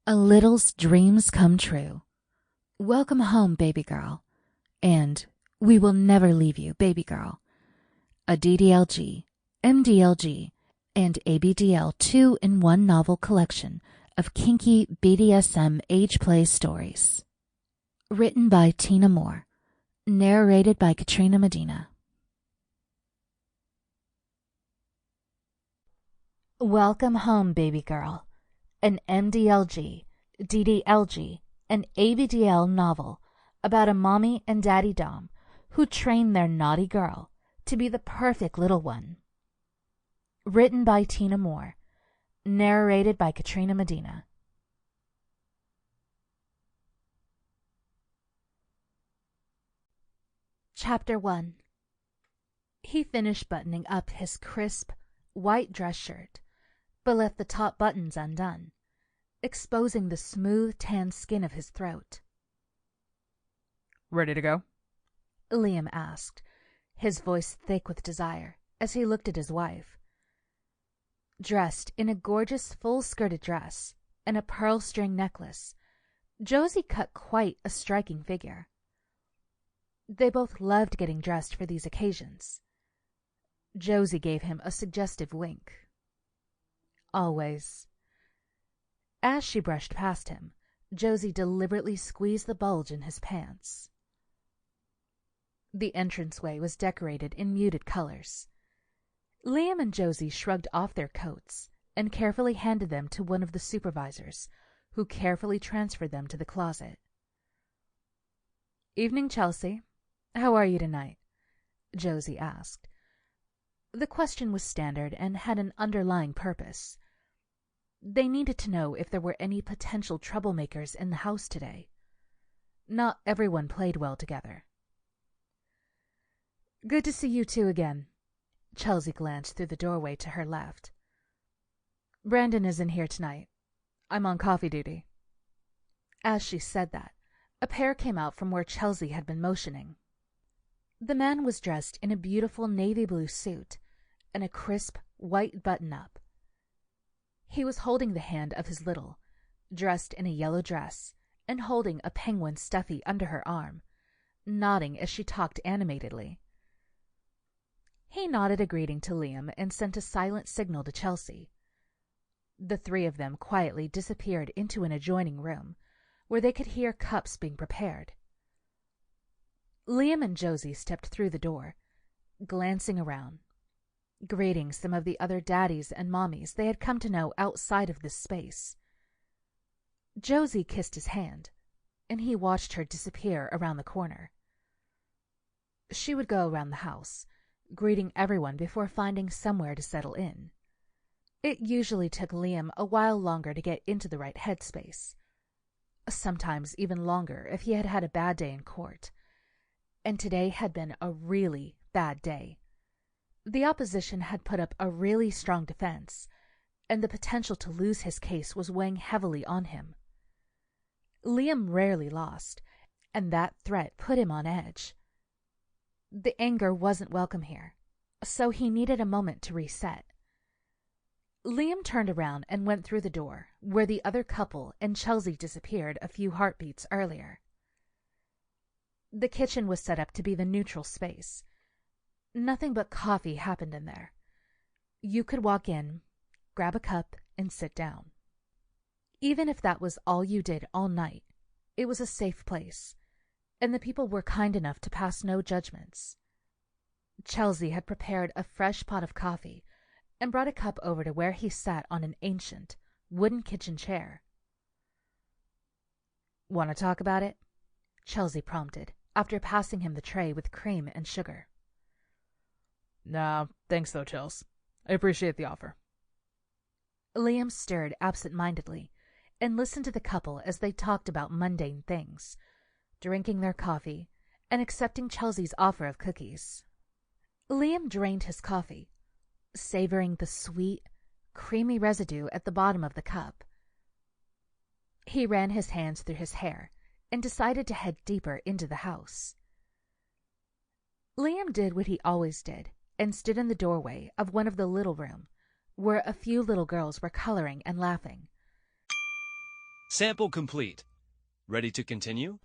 A little's dreams come true. Welcome home, baby girl. And we will never leave you, baby girl. A DDLG, MDLG, and ABDL 2-in-1 novel collection of kinky BDSM age play stories. Written by Tina Moore. Narrated by Katrina Medina. Welcome home, baby girl. An MDLG, DDLG, and ABDL novel about a mommy and daddy dom who train their naughty girl to be the perfect little one. Written by Tina Moore. Narrated by Katrina Medina. Chapter 1. He finished buttoning up his crisp, white dress shirt, but left the top buttons undone, exposing the smooth tan skin of his throat. "Ready to go?" Liam asked, his voice thick with desire, as he looked at his wife. Dressed in a gorgeous full-skirted dress and a pearl string necklace, Josie cut quite a striking figure. They both loved getting dressed for these occasions. Josie gave him a suggestive wink. Always. As she brushed past him, Josie deliberately squeezed the bulge in his pants. The entranceway was decorated in muted colors. Liam and Josie shrugged off their coats and carefully handed them to one of the supervisors, who carefully transferred them to the closet. "Evening, Chelsea. How are you tonight?" Josie asked. The question was standard and had an underlying purpose. They needed to know if there were any potential troublemakers in the house today. Not everyone played well together. "Good to see you two again." Chelsea glanced through the doorway to her left. "Brandon isn't here tonight. I'm on coffee duty." As she said that, a pair came out from where Chelsea had been motioning. The man was dressed in a beautiful navy blue suit and a crisp white button-up. He was holding the hand of his little, dressed in a yellow dress and holding a penguin stuffy under her arm, nodding as she talked animatedly. He nodded a greeting to Liam and sent a silent signal to Chelsea. The three of them quietly disappeared into an adjoining room, where they could hear cups being prepared. Liam and Josie stepped through the door, glancing around, greeting some of the other daddies and mommies they had come to know outside of this space. Josie kissed his hand, and he watched her disappear around the corner. She would go around the house, greeting everyone before finding somewhere to settle in. It usually took Liam a while longer to get into the right headspace, sometimes even longer if he had had a bad day in court. And today had been a really bad day. The opposition had put up a really strong defense, and the potential to lose his case was weighing heavily on him. Liam rarely lost, and that threat put him on edge. The anger wasn't welcome here, so he needed a moment to reset. Liam turned around and went through the door, where the other couple and Chelsea disappeared a few heartbeats earlier. The kitchen was set up to be the neutral space. Nothing but coffee happened in there. You could walk in, grab a cup, and sit down. Even if that was all you did all night, it was a safe place, and the people were kind enough to pass no judgments. Chelsea had prepared a fresh pot of coffee and brought a cup over to where he sat on an ancient, wooden kitchen chair. "Want to talk about it?" Chelsea prompted, after passing him the tray with cream and sugar. "Nah, thanks though, Chels. I appreciate the offer." Liam stirred absent-mindedly and listened to the couple as they talked about mundane things, drinking their coffee and accepting Chelsea's offer of cookies. Liam drained his coffee, savoring the sweet, creamy residue at the bottom of the cup. He ran his hands through his hair and decided to head deeper into the house. Liam did what he always did and stood in the doorway of one of the little room, where a few little girls were coloring and laughing. Sample complete. Ready to continue?